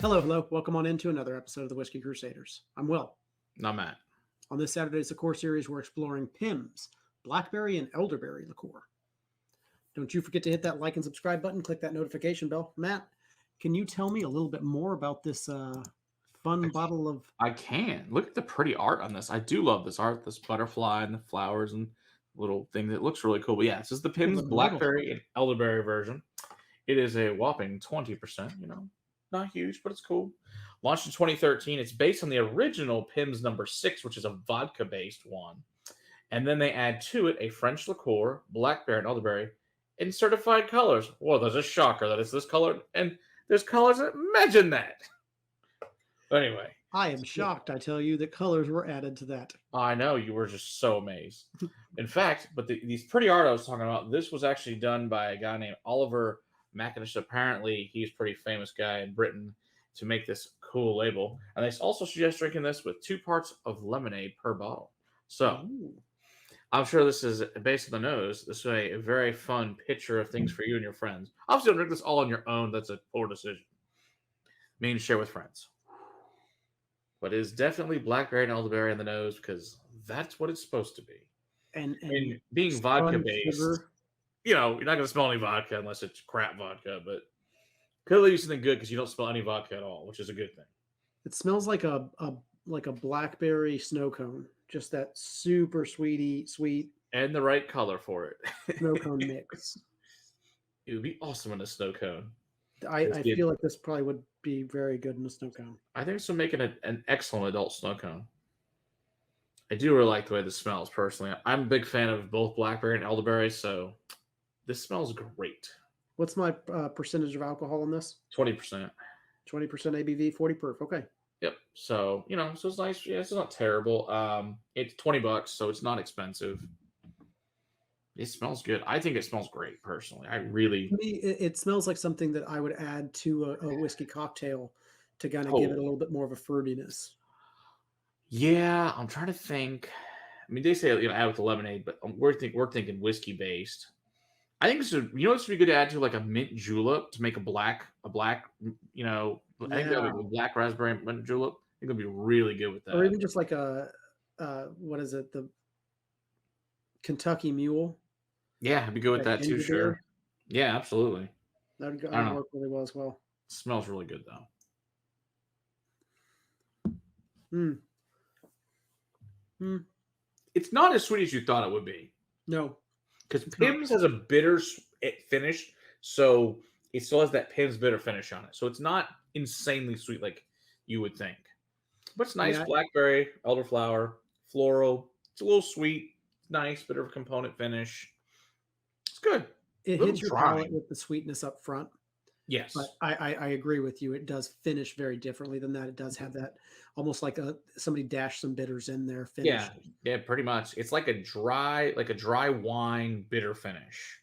Hello, hello. Welcome on into another episode of the Whiskey Crusaders. I'm Will. Not Matt. On this Saturday's Liqueur series, we're exploring Pimm's Blackberry and Elderberry Liqueur. Don't you forget to hit that like and subscribe button, click that notification bell. Matt, can you tell me a little bit more about this fun bottle of... I can. Look at the pretty art on this. I do love this art, this butterfly and the flowers and little thing that looks really cool. But yeah, this is the Pimm's Blackberry and Elderberry version. It is a whopping 20%, not huge, but it's cool. Launched in 2013. It's based on the original Pimm's number 6, which is a vodka-based one. And then they add to it a French liqueur, blackberry and elderberry, in certified colors. Well, there's a shocker that it's this color, and there's colors. Imagine that. Anyway. I am shocked, I tell you, that colors were added to that. I know, you were just so amazed. In fact, but these pretty art I was talking about, this was actually done by a guy named Oliver McAinish. Apparently, he's a pretty famous guy in Britain to make this cool label. And they also suggest drinking this with 2 parts of lemonade per bottle. So, I'm sure this is based on the nose. This is a very fun picture of things for you and your friends. Obviously, don't drink this all on your own. That's a poor decision. Mean share with friends. But it is definitely blackberry and elderberry in the nose because that's what it's supposed to be. And being vodka-based, you're not going to smell any vodka unless it's crap vodka, but could leave something good because you don't smell any vodka at all, which is a good thing. It smells like a blackberry snow cone, just that super sweet, and the right color for it. Snow cone mix. It would be awesome in a snow cone. I feel like this probably would be very good in a snow cone. I think this would make it an excellent adult snow cone. I do really like the way this smells, personally. I'm a big fan of both blackberry and elderberry, so this smells great. What's my percentage of alcohol in this? 20%. 20% ABV, 40 proof. Okay. Yep. So, so it's nice. Yeah, it's not terrible. It's $20, so it's not expensive. It smells good. I think it smells great, personally. To me, it smells like something that I would add to a whiskey cocktail to kind of give it a little bit more of a fruitiness. Yeah, I'm trying to think. I mean, they say add with the lemonade, but we're thinking whiskey based. I think this would, this would be good to add to like a mint julep to make a black. I think that would be black raspberry mint julep. I think it'd be really good with that. Or even just like what is it? The Kentucky Mule. Yeah, I'd be good with that too. Sure. Yeah, absolutely. That would work really well as well. It smells really good though. It's not as sweet as you thought it would be. No. Because Pimm's has a bitter finish, so it still has that Pimm's bitter finish on it. So it's not insanely sweet like you would think. But it's nice. Blackberry, elderflower, floral. It's a little sweet. Nice, bit of a component finish. It's good. It hits your palate with the sweetness up front. Yes. But I agree with you. It does finish very differently than that. It does have that almost like somebody dashed some bitters in there finish. Yeah, pretty much. It's like a dry wine bitter finish.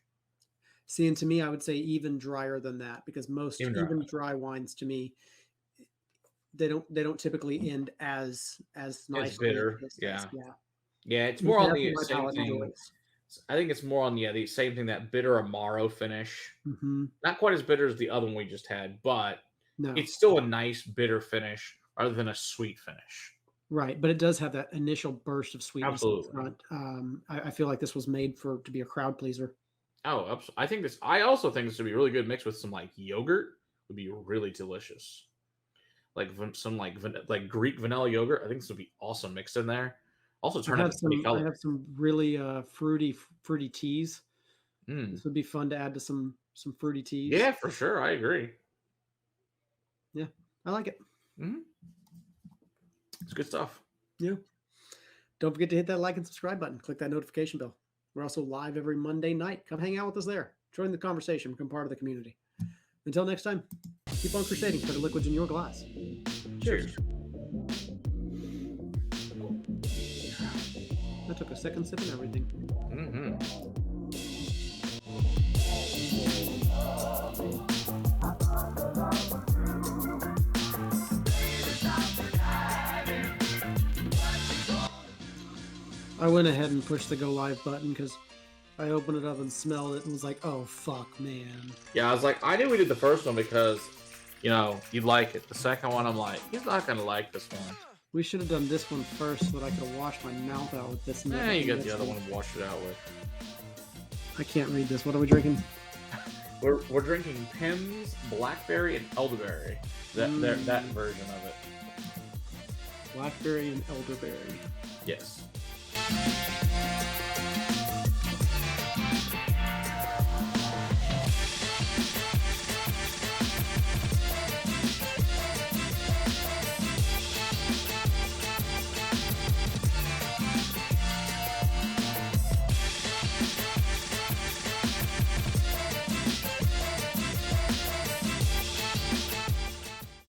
See, and to me, I would say even drier than that, because most even dry wines to me, they don't typically end as nice. As bitter. Yeah, it's more on the same thing. I think it's more on the same thing, that bitter Amaro finish. Not quite as bitter as the other one we just had, but it's still a nice bitter finish rather than a sweet finish. Right, but it does have that initial burst of sweetness. Absolutely. Up front. I feel like this was made to be a crowd pleaser. Oh, I also think this would be really good mixed with some like yogurt. Would be really delicious. Like some like Greek vanilla yogurt. I think this would be awesome mixed in there. Also, I have some really fruity teas. This would be fun to add to some fruity teas. Yeah, for sure. I agree. Yeah, I like it. It's good stuff. Yeah. Don't forget to hit that like and subscribe button. Click that notification bell. We're also live every Monday night. Come hang out with us there. Join the conversation. Become part of the community. Until next time, keep on crusading for the liquids in your glass. Cheers. That took a second sip and everything. I went ahead and pushed the go live button because I opened it up and smelled it and was like, oh, fuck, man. Yeah, I was like, I knew we did the first one because, you know, you'd like it. The second one, I'm like, he's not gonna like this one. We should have done this one first so that I could have washed my mouth out with this. Yeah, you got the other one to wash it out with. I can't read this. What are we drinking? We're drinking Pimm's Blackberry and Elderberry. That version of it. Blackberry and elderberry. Yes.